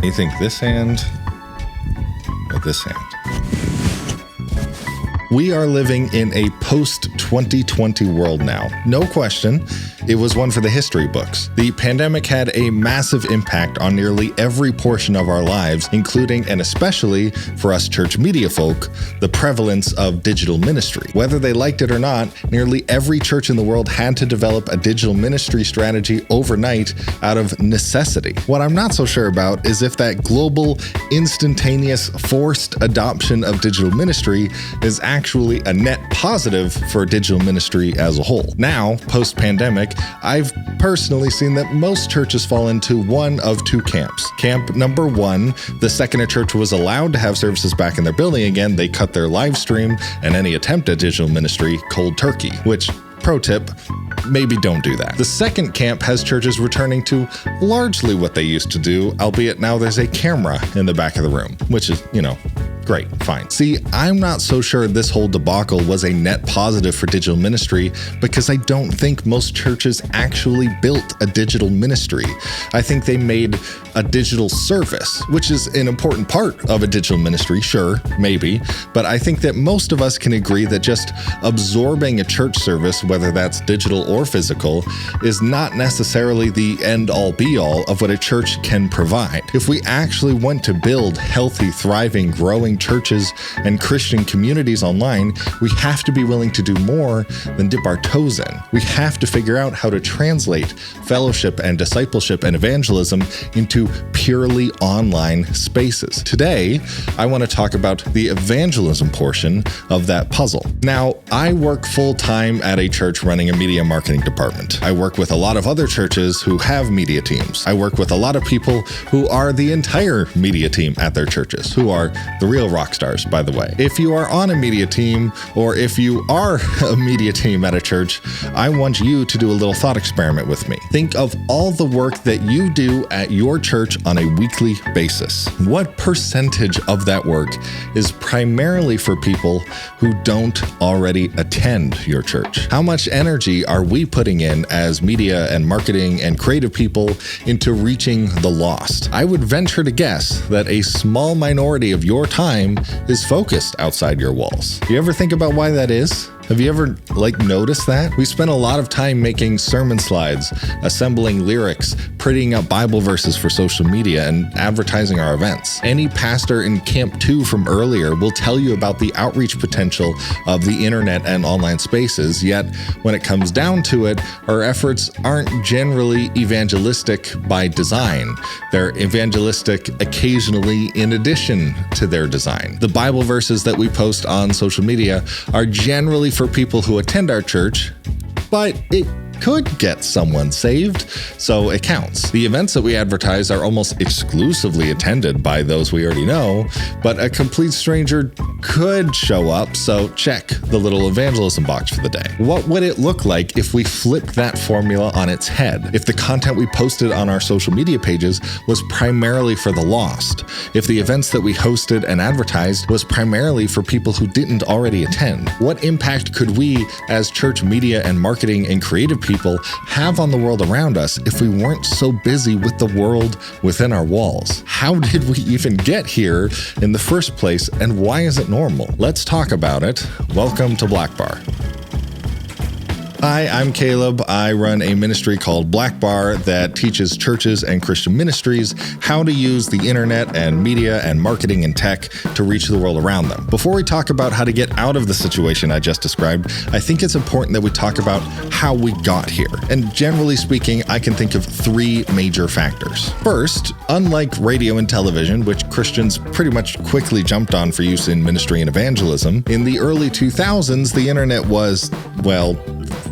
You think this hand or this hand? We are living in a post-2020 world now. No question, it was one for the history books. The pandemic had a massive impact on nearly every portion of our lives, including and especially for us church media folk, the prevalence of digital ministry. Whether they liked it or not, nearly every church in the world had to develop a digital ministry strategy overnight out of necessity. What I'm not so sure about is if that global, instantaneous, forced adoption of digital ministry is actually a net positive for digital ministry as a whole. Now, post-pandemic, I've personally seen that most churches fall into one of two camps. Camp number one, the second a church was allowed to have services back in their building again, they cut their live stream and any attempt at digital ministry cold turkey, which, pro tip, maybe don't do that. The second camp has churches returning to largely what they used to do, albeit now there's a camera in the back of the room, which is, great, fine. See, I'm not so sure this whole debacle was a net positive for digital ministry because I don't think most churches actually built a digital ministry. I think they made a digital service, which is an important part of a digital ministry, sure, maybe, but I think that most of us can agree that just absorbing a church service, whether that's digital or physical, is not necessarily the end-all be-all of what a church can provide. If we actually want to build healthy, thriving, growing churches and Christian communities online, we have to be willing to do more than dip our toes in. We have to figure out how to translate fellowship and discipleship and evangelism into purely online spaces. Today, I want to talk about the evangelism portion of that puzzle. Now, I work full-time at a church running a media marketing department. I work with a lot of other churches who have media teams. I work with a lot of people who are the entire media team at their churches, who are the real rock stars, by the way. If you are on a media team, or if you are a media team at a church, I want you to do a little thought experiment with me. Think of all the work that you do at your church on a weekly basis. What percentage of that work is primarily for people who don't already attend your church? How much energy are we putting in as media and marketing and creative people into reaching the lost? I would venture to guess that a small minority of your time is focused outside your walls. Do you ever think about why that is? Have you ever noticed that? We spend a lot of time making sermon slides, assembling lyrics, prettying up Bible verses for social media, and advertising our events. Any pastor in Camp 2 from earlier will tell you about the outreach potential of the internet and online spaces, yet when it comes down to it, our efforts aren't generally evangelistic by design. They're evangelistic occasionally in addition to their design. The Bible verses that we post on social media are generally for people who attend our church, but it could get someone saved, so it counts. The events that we advertise are almost exclusively attended by those we already know, but a complete stranger could show up, so check the little evangelism box for the day. What would it look like if we flipped that formula on its head? If the content we posted on our social media pages was primarily for the lost? If the events that we hosted and advertised was primarily for people who didn't already attend? What impact could we, as church media and marketing and creative people, have on the world around us if we weren't so busy with the world within our walls? How did we even get here in the first place, and why is it normal? Let's talk about it. Welcome to Blackbar. Hi, I'm Caleb. I run a ministry called Blackbar that teaches churches and Christian ministries how to use the internet and media and marketing and tech to reach the world around them. Before we talk about how to get out of the situation I just described, I think it's important that we talk about how we got here. And generally speaking, I can think of three major factors. First, unlike radio and television, which Christians pretty much quickly jumped on for use in ministry and evangelism, in the early 2000s, the internet was,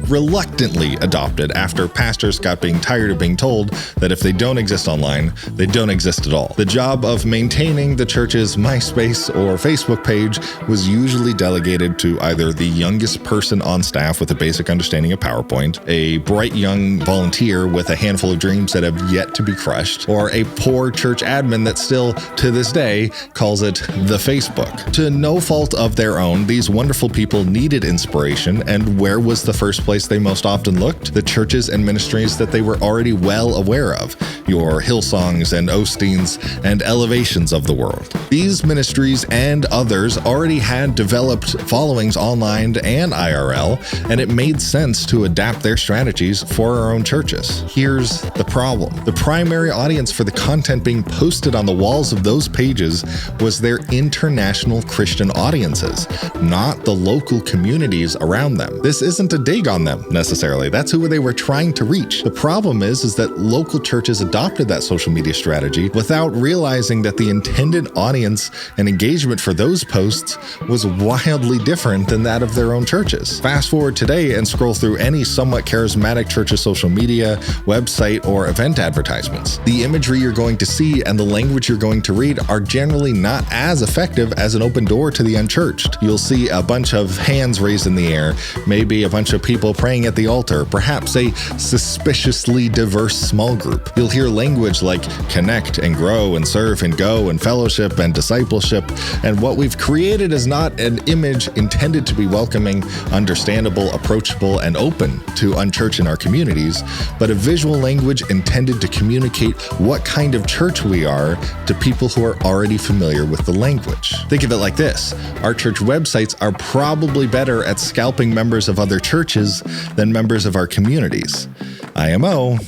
reluctantly adopted after pastors got being tired of being told that if they don't exist online, they don't exist at all. The job of maintaining the church's MySpace or Facebook page was usually delegated to either the youngest person on staff with a basic understanding of PowerPoint, a bright young volunteer with a handful of dreams that have yet to be crushed, or a poor church admin that still, to this day, calls it the Facebook. To no fault of their own, these wonderful people needed inspiration, and where was the first place they most often looked? The churches and ministries that they were already well aware of. your Hillsongs and Osteens and Elevations of the world. These ministries and others already had developed followings online and IRL, and it made sense to adapt their strategies for our own churches. Here's the problem. The primary audience for the content being posted on the walls of those pages was their international Christian audiences, not the local communities around them. This isn't a dig on them necessarily. That's who they were trying to reach. The problem is that local churches adopted that social media strategy without realizing that the intended audience and engagement for those posts was wildly different than that of their own churches. Fast forward today and scroll through any somewhat charismatic church's social media, website, or event advertisements. The imagery you're going to see and the language you're going to read are generally not as effective as an open door to the unchurched. You'll see a bunch of hands raised in the air, maybe a bunch of people praying at the altar, perhaps a suspiciously diverse small group. You'll hear language like connect and grow and serve and go and fellowship and discipleship, and what we've created is not an image intended to be welcoming, understandable, approachable, and open to unchurched in our communities, but a visual language intended to communicate what kind of church we are to people who are already familiar with the language. Think of it like this. Our church websites are probably better at scalping members of other churches than members of our communities. IMO,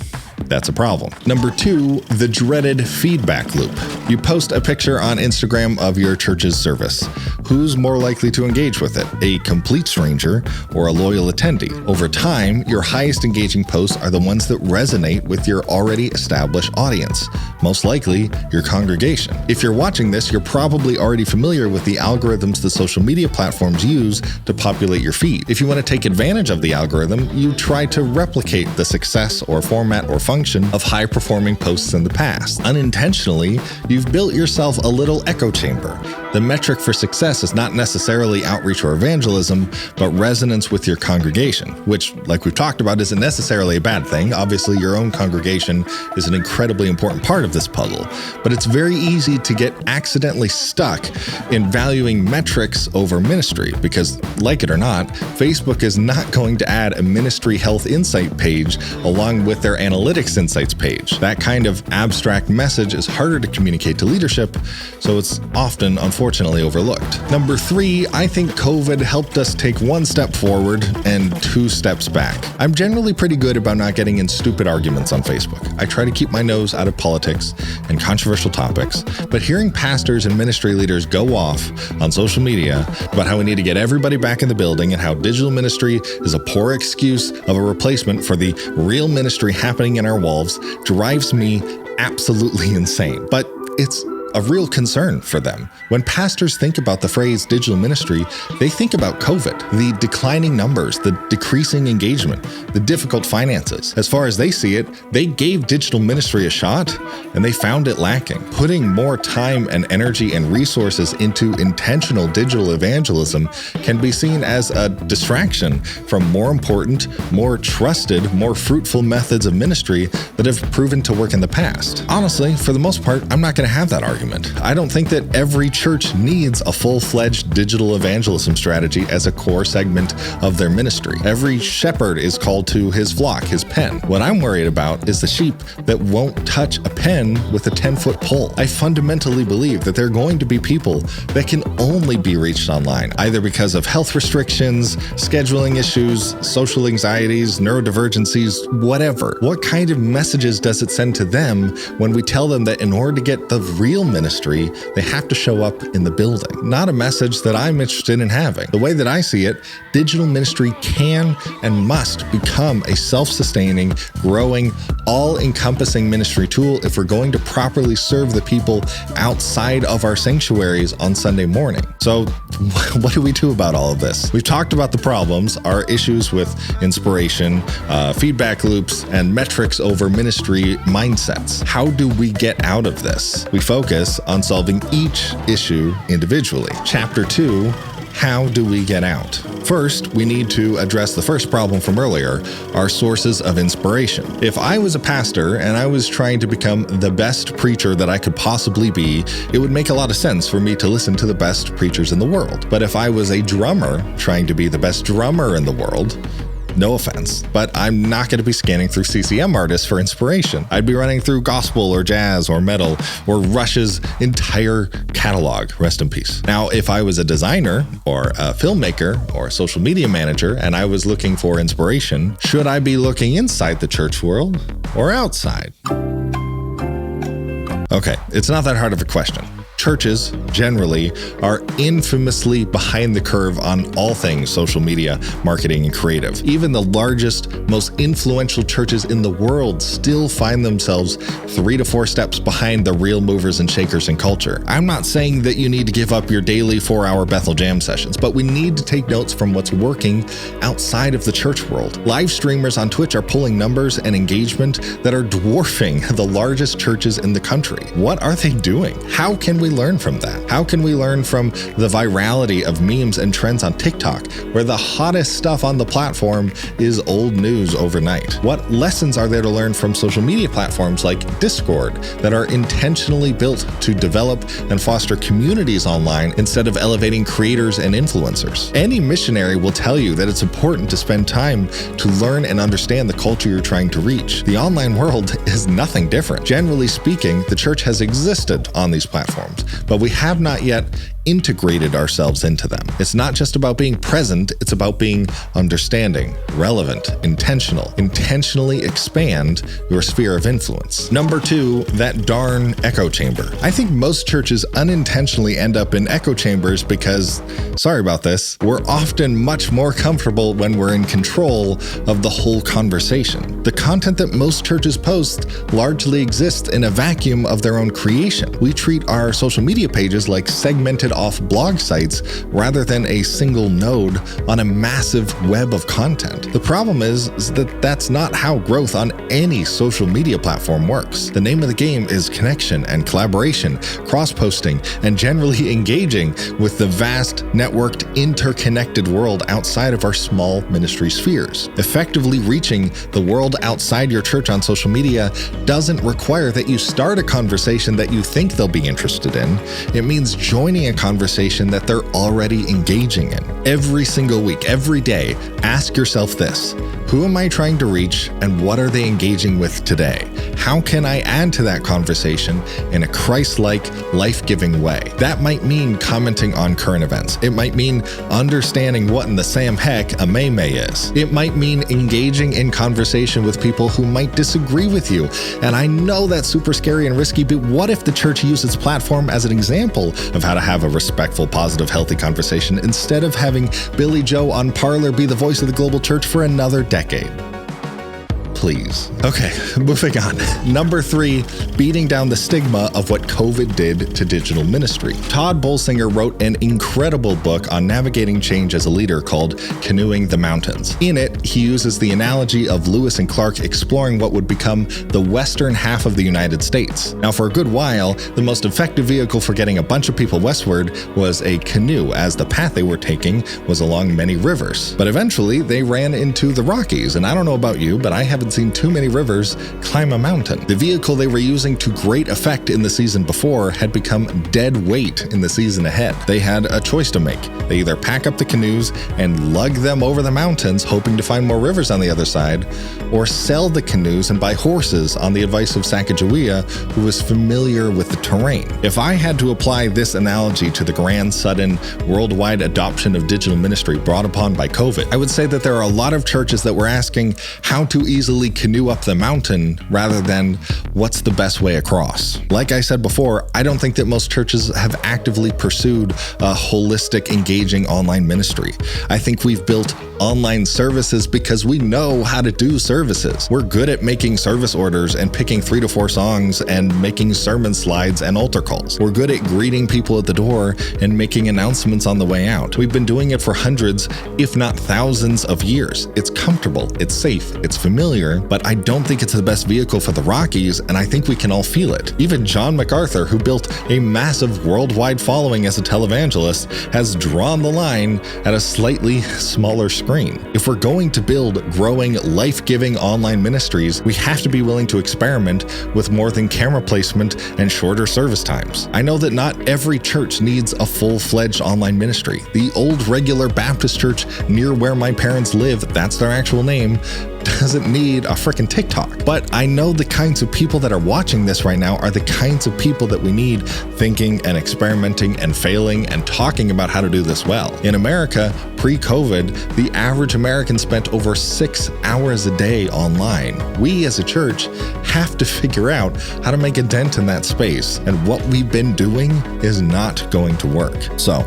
that's a problem. Number 2, the dreaded feedback loop. You post a picture on Instagram of your church's service. Who's more likely to engage with it, a complete stranger or a loyal attendee? Over time, your highest engaging posts are the ones that resonate with your already established audience, most likely your congregation. If you're watching this, you're probably already familiar with the algorithms the social media platforms use to populate your feed. If you want to take advantage of the algorithm, you try to replicate the success or format or function of high-performing posts in the past. Unintentionally, you've built yourself a little echo chamber. The metric for success is not necessarily outreach or evangelism, but resonance with your congregation, which, like we've talked about, isn't necessarily a bad thing. Obviously, your own congregation is an incredibly important part of this puzzle, but it's very easy to get accidentally stuck in valuing metrics over ministry because, like it or not, Facebook is not going to add a ministry health insight page along with their analytics insights page. That kind of abstract message is harder to communicate to leadership, so it's often, unfortunately, overlooked. Number 3, I think COVID helped us take 1 step forward and 2 steps back. I'm generally pretty good about not getting in stupid arguments on Facebook. I try to keep my nose out of politics and controversial topics, but hearing pastors and ministry leaders go off on social media about how we need to get everybody back in the building and how digital ministry is a poor excuse of a replacement for the real ministry happening in our walls drives me absolutely insane. But it's a real concern for them. When pastors think about the phrase digital ministry, they think about COVID, the declining numbers, the decreasing engagement, the difficult finances. As far as they see it, they gave digital ministry a shot and they found it lacking. Putting more time and energy and resources into intentional digital evangelism can be seen as a distraction from more important, more trusted, more fruitful methods of ministry that have proven to work in the past. Honestly, for the most part, I'm not going to have that argument. I don't think that every church needs a full-fledged digital evangelism strategy as a core segment of their ministry. Every shepherd is called to his flock, his pen. What I'm worried about is the sheep that won't touch a pen with a 10-foot pole. I fundamentally believe that there are going to be people that can only be reached online, either because of health restrictions, scheduling issues, social anxieties, neurodivergencies, whatever. What kind of messages does it send to them when we tell them that in order to get the real ministry, they have to show up in the building? Not a message that I'm interested in having. The way that I see it, digital ministry can and must become a self-sustaining, growing, all-encompassing ministry tool if we're going to properly serve the people outside of our sanctuaries on Sunday morning. So what do we do about all of this? We've talked about the problems, our issues with inspiration, feedback loops, and metrics over ministry mindsets. How do we get out of this? We focus on solving each issue individually. Chapter 2, how do we get out? First, we need to address the first problem from earlier, our sources of inspiration. If I was a pastor and I was trying to become the best preacher that I could possibly be, it would make a lot of sense for me to listen to the best preachers in the world. But if I was a drummer trying to be the best drummer in the world, No offense, but I'm not going to be scanning through CCM artists for inspiration. I'd be running through gospel or jazz or metal or Rush's entire catalog. Rest in peace. Now, if I was a designer or a filmmaker or a social media manager and I was looking for inspiration, should I be looking inside the church world or outside? Okay, it's not that hard of a question. Churches, generally, are infamously behind the curve on all things social media, marketing, and creative. Even the largest, most influential churches in the world still find themselves 3 to 4 steps behind the real movers and shakers in culture. I'm not saying that you need to give up your daily 4-hour Bethel Jam sessions, but we need to take notes from what's working outside of the church world. Live streamers on Twitch are pulling numbers and engagement that are dwarfing the largest churches in the country. What are they doing? How can we learn from that? How can we learn from the virality of memes and trends on TikTok, where the hottest stuff on the platform is old news overnight? What lessons are there to learn from social media platforms like Discord that are intentionally built to develop and foster communities online instead of elevating creators and influencers? Any missionary will tell you that it's important to spend time to learn and understand the culture you're trying to reach. The online world is nothing different. Generally speaking, the church has existed on these platforms, but we have not yet integrated ourselves into them. It's not just about being present, it's about being understanding, relevant, intentional. Intentionally expand your sphere of influence. Number 2, that darn echo chamber. I think most churches unintentionally end up in echo chambers because, sorry about this, we're often much more comfortable when we're in control of the whole conversation. The content that most churches post largely exists in a vacuum of their own creation. We treat our social media pages like segmented off blog sites rather than a single node on a massive web of content. The problem is that that's not how growth on any social media platform works. The name of the game is connection and collaboration, cross-posting, and generally engaging with the vast, networked, interconnected world outside of our small ministry spheres. Effectively reaching the world outside your church on social media doesn't require that you start a conversation that you think they'll be interested in. It means joining a conversation that they're already engaging in. Every single week, every day, ask yourself this: who am I trying to reach and what are they engaging with today? How can I add to that conversation in a Christ-like, life-giving way? That might mean commenting on current events. It might mean understanding what in the Sam heck a May is. It might mean engaging in conversation with people who might disagree with you. And I know that's super scary and risky, but what if the church used its platform as an example of how to have a respectful, positive, healthy conversation instead of having Billy Joe on Parler be the voice of the global church for another decade? Please. Okay, moving on. Number 3, beating down the stigma of what COVID did to digital ministry. Todd Bolsinger wrote an incredible book on navigating change as a leader called Canoeing the Mountains. In it, he uses the analogy of Lewis and Clark exploring what would become the western half of the United States. Now, for a good while, the most effective vehicle for getting a bunch of people westward was a canoe, as the path they were taking was along many rivers. But eventually, they ran into the Rockies, and I don't know about you, but I haven't seen too many rivers climb a mountain. The vehicle they were using to great effect in the season before had become dead weight in the season ahead. They had a choice to make. They either pack up the canoes and lug them over the mountains, hoping to find more rivers on the other side, or sell the canoes and buy horses on the advice of Sacagawea, who was familiar with the terrain. If I had to apply this analogy to the grand, sudden, worldwide adoption of digital ministry brought upon by COVID, I would say that there are a lot of churches that were asking how to easily canoe up the mountain rather than what's the best way across. Like I said before, I don't think that most churches have actively pursued a holistic, engaging online ministry. I think we've built online services because we know how to do services. We're good at making service orders and picking 3 to 4 songs and making sermon slides and altar calls. We're good at greeting people at the door and making announcements on the way out. We've been doing it for hundreds, if not thousands of years. It's comfortable, it's safe, it's familiar, together, but I don't think it's the best vehicle for the Rockies, and I think we can all feel it. Even John MacArthur, who built a massive worldwide following as a televangelist, has drawn the line at a slightly smaller screen. If we're going to build growing, life-giving online ministries, we have to be willing to experiment with more than camera placement and shorter service times. I know that not every church needs a full-fledged online ministry. The old regular Baptist church near where my parents live, that's their actual name, doesn't need a freaking TikTok. But I know the kinds of people that are watching this right now are the kinds of people that we need thinking and experimenting and failing and talking about how to do this well. In America, pre-COVID, the average American spent over 6 hours a day online. We as a church have to figure out how to make a dent in that space, and what we've been doing is not going to work. So,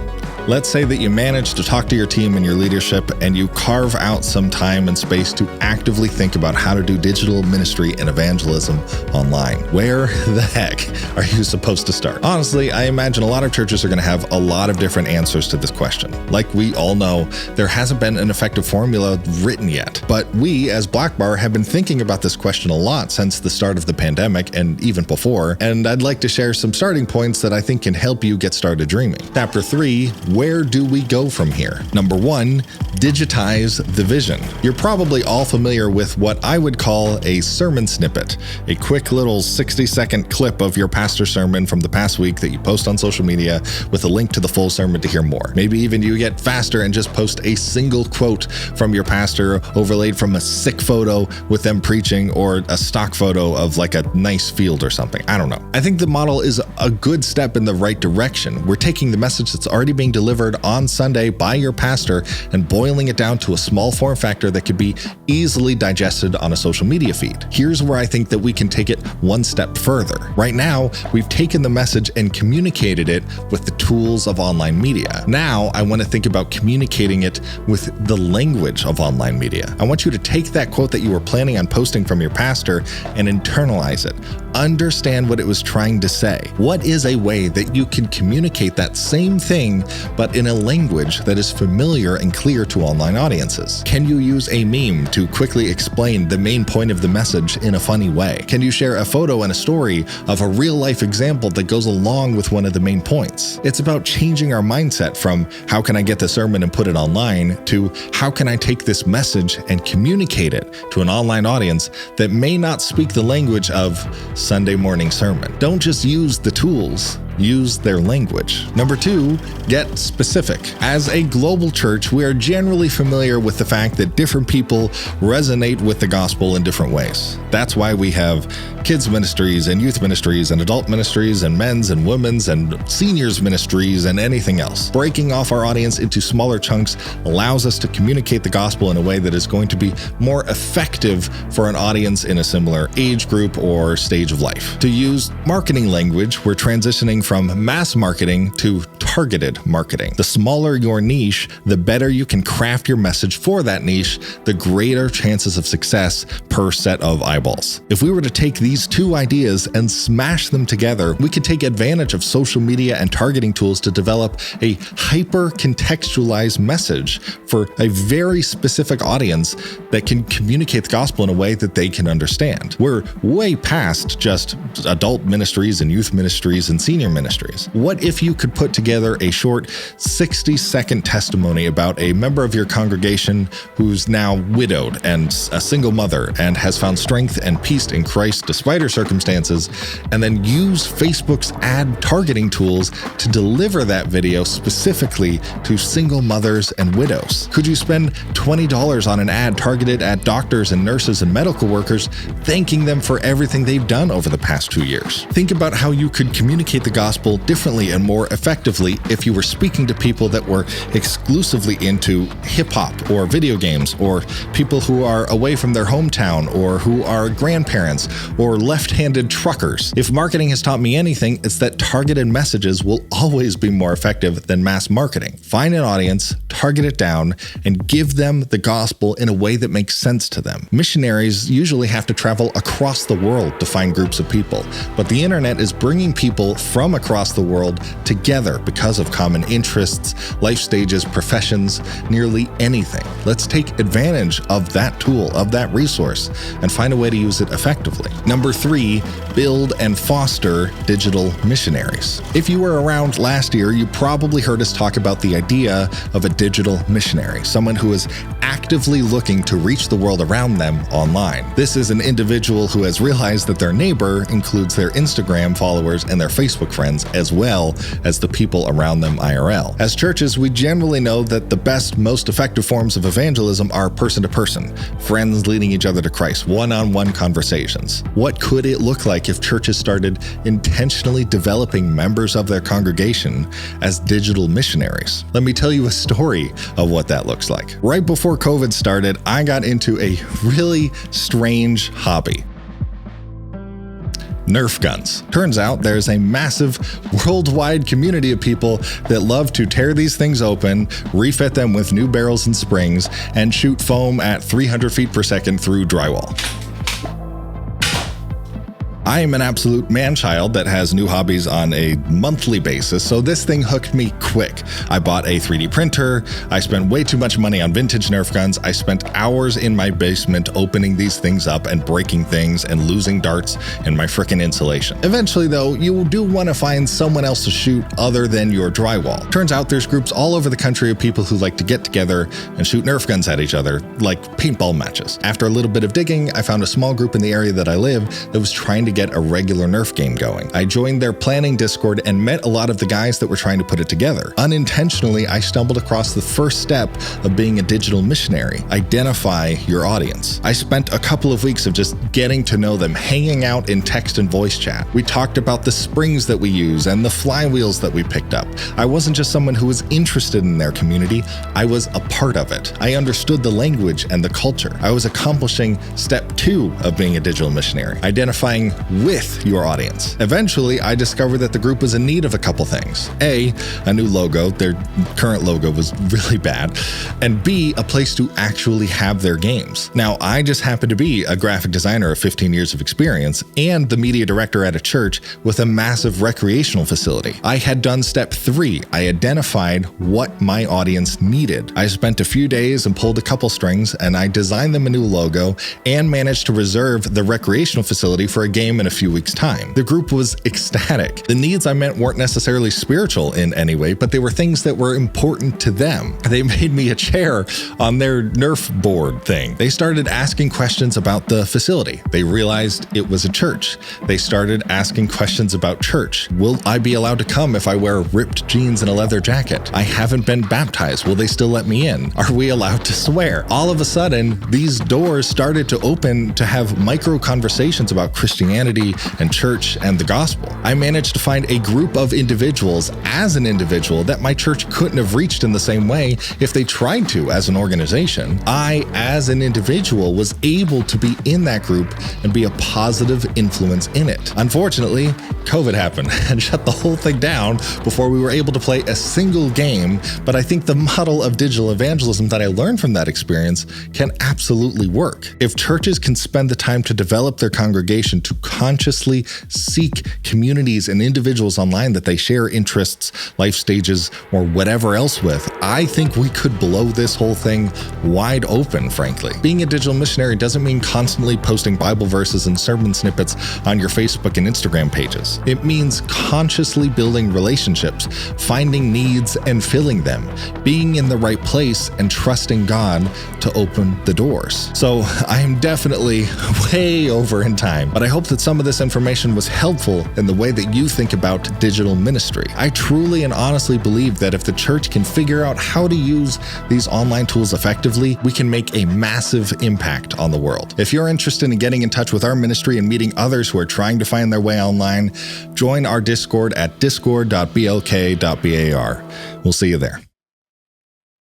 let's say that you manage to talk to your team and your leadership, and you carve out some time and space to actively think about how to do digital ministry and evangelism online. Where the heck are you supposed to start? Honestly, I imagine a lot of churches are going to have a lot of different answers to this question. Like we all know, there hasn't been an effective formula written yet, but we as Blackbar have been thinking about this question a lot since the start of the pandemic and even before, and I'd like to share some starting points that I think can help you get started dreaming. Chapter 3, where do we go from here? Number 1, digitize the vision. You're probably all familiar with what I would call a sermon snippet, a quick little 60-second clip of your pastor's sermon from the past week that you post on social media with a link to the full sermon to hear more. Maybe even you get faster and just post a single quote from your pastor overlaid from a sick photo with them preaching, or a stock photo of like a nice field or something. I don't know. I think the model is a good step in the right direction. We're taking the message that's already being delivered on Sunday by your pastor and boiling it down to a small form factor that could be easily digested on a social media feed. Here's where I think that we can take it one step further. Right now, we've taken the message and communicated it with the tools of online media. Now, I want to think about communicating it with the language of online media. I want you to take that quote that you were planning on posting from your pastor and internalize it. Understand what it was trying to say. What is a way that you can communicate that same thing, but in a language that is familiar and clear to online audiences? Can you use a meme to quickly explain the main point of the message in a funny way? Can you share a photo and a story of a real-life example that goes along with one of the main points? It's about changing our mindset from how can I get the sermon and put it online to how can I take this message and communicate it to an online audience that may not speak the language of Sunday morning sermon. Don't just use the tools, use their language. Number 2, get specific. As a global church, we are generally familiar with the fact that different people resonate with the gospel in different ways. That's why we have kids ministries and youth ministries and adult ministries and men's and women's and seniors ministries and anything else. Breaking off our audience into smaller chunks allows us to communicate the gospel in a way that is going to be more effective for an audience in a similar age group or stage of life. To use marketing language, we're transitioning from mass marketing to targeted marketing. The smaller your niche, the better you can craft your message for that niche, the greater chances of success per set of eyeballs. If we were to take these two ideas and smash them together, we could take advantage of social media and targeting tools to develop a hyper-contextualized message for a very specific audience that can communicate the gospel in a way that they can understand. We're way past just adult ministries and youth ministries and senior ministries. What if you could put together a short 60-second testimony about a member of your congregation who's now widowed and a single mother and has found strength and peace in Christ despite her circumstances, and then use Facebook's ad targeting tools to deliver that video specifically to single mothers and widows? Could you spend $20 on an ad targeted at doctors and nurses and medical workers, thanking them for everything they've done over the past 2 years? Think about how you could communicate the gospel differently and more effectively if you were speaking to people that were exclusively into hip-hop or video games, or people who are away from their hometown, or who are grandparents or left-handed truckers. If marketing has taught me anything, it's that targeted messages will always be more effective than mass marketing. Find an audience, target it down, and give them the gospel in a way that makes sense to them. Missionaries usually have to travel across the world to find groups of people, but the internet is bringing people from across the world together because because of common interests, life stages, professions, nearly anything. Let's take advantage of that tool, of that resource, and find a way to use it effectively. Number 3, build and foster digital missionaries. If you were around last year, you probably heard us talk about the idea of a digital missionary, someone who is actively looking to reach the world around them online. This is an individual who has realized that their neighbor includes their Instagram followers and their Facebook friends, as well as the people around them IRL. As churches, we generally know that the best, most effective forms of evangelism are person-to-person, friends leading each other to Christ, one-on-one conversations. What could it look like if churches started intentionally developing members of their congregation as digital missionaries? Let me tell you a story of what that looks like. Right before COVID started, I got into a really strange hobby. Nerf guns. Turns out there's a massive worldwide community of people that love to tear these things open, refit them with new barrels and springs, and shoot foam at 300 feet per second through drywall. I am an absolute man-child that has new hobbies on a monthly basis, so this thing hooked me quick. I bought a 3D printer, I spent way too much money on vintage Nerf guns, I spent hours in my basement opening these things up and breaking things and losing darts in my frickin' insulation. Eventually though, you do want to find someone else to shoot other than your drywall. Turns out there's groups all over the country of people who like to get together and shoot Nerf guns at each other, like paintball matches. After a little bit of digging, I found a small group in the area that I live that was trying to get a regular Nerf game going. I joined their planning Discord and met a lot of the guys that were trying to put it together. Unintentionally, I stumbled across the first step of being a digital missionary: identify your audience. I spent a couple of weeks of just getting to know them, hanging out in text and voice chat. We talked about the springs that we use and the flywheels that we picked up. I wasn't just someone who was interested in their community, I was a part of it. I understood the language and the culture. I was accomplishing step 2 of being a digital missionary: identifying with your audience. Eventually, I discovered that the group was in need of a couple things. A new logo. Their current logo was really bad. And B, a place to actually have their games. Now, I just happen to be a graphic designer of 15 years of experience and the media director at a church with a massive recreational facility. I had done step 3. I identified what my audience needed. I spent a few days and pulled a couple strings, and I designed them a new logo and managed to reserve the recreational facility for a game in a few weeks' time. The group was ecstatic. The needs I meant weren't necessarily spiritual in any way, but they were things that were important to them. They made me a chair on their Nerf board thing. They started asking questions about the facility. They realized it was a church. They started asking questions about church. Will I be allowed to come if I wear ripped jeans and a leather jacket? I haven't been baptized. Will they still let me in? Are we allowed to swear? All of a sudden, these doors started to open to have micro conversations about Christianity and church and the gospel. I managed to find a group of individuals as an individual that my church couldn't have reached in the same way if they tried to as an organization. I, as an individual, was able to be in that group and be a positive influence in it. Unfortunately, COVID happened and shut the whole thing down before we were able to play a single game, but I think the model of digital evangelism that I learned from that experience can absolutely work. If churches can spend the time to develop their congregation to consciously seek communities and individuals online that they share interests, life stages, or whatever else with, I think we could blow this whole thing wide open, frankly. Being a digital missionary doesn't mean constantly posting Bible verses and sermon snippets on your Facebook and Instagram pages. It means consciously building relationships, finding needs and filling them, being in the right place and trusting God to open the doors. So I am definitely way over in time, but I hope that some of this information was helpful in the way that you think about digital ministry. I truly and honestly believe that if the church can figure out how to use these online tools effectively, we can make a massive impact on the world. If you're interested in getting in touch with our ministry and meeting others who are trying to find their way online, join our Discord at discord.blk.bar. We'll see you there.